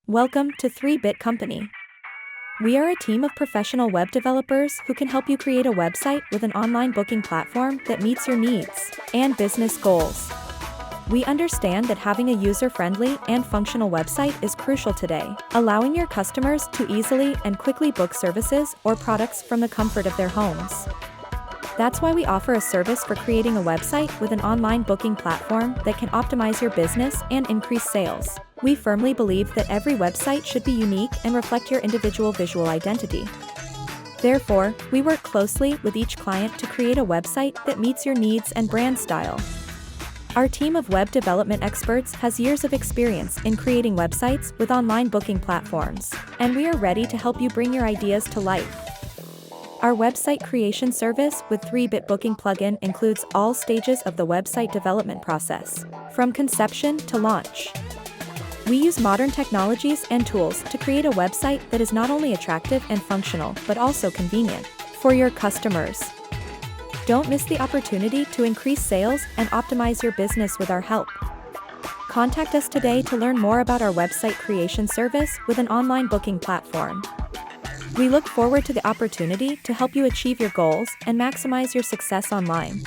Welcome to 3-Bit Company. We are a team of professional web developers who can help you create a website with an online booking platform that meets your needs and business goals. We understand that having a user-friendly and functional website is crucial today, allowing your customers to easily and quickly book services or products from the comfort of their homes. That's why we offer a service for creating a website with an online booking platform that can optimize your business and increase sales. We firmly believe that every website should be unique and reflect your individual visual identity. Therefore, we work closely with each client to create a website that meets your needs and brand style. Our team of web development experts has years of experience in creating websites with online booking platforms, and we are ready to help you bring your ideas to life. Our website creation service with 3-Bit Booking plugin includes all stages of the website development process, from conception to launch. We use modern technologies and tools to create a website that is not only attractive and functional but also convenient for your customers. Don't miss the opportunity to increase sales and optimize your business with our help. Contact us today to learn more about our website creation service with an online booking platform. We look forward to the opportunity to help you achieve your goals and maximize your success online.